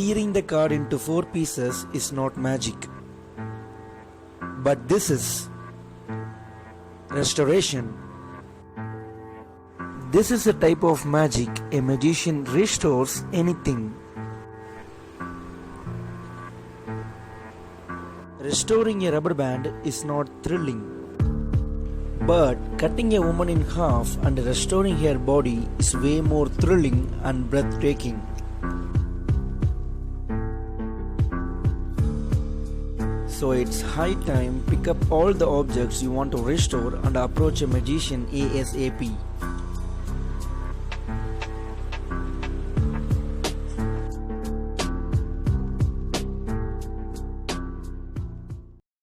tearing the card into 4 pieces is not magic. But this is restoration. This is a type of magic a magician restores anything. Restoring a rubber band is not thrilling, but cutting a woman in half and restoring her body is way more thrilling and breathtaking. So it's high time pick up all the objects you want to restore and approach a magician ASAP.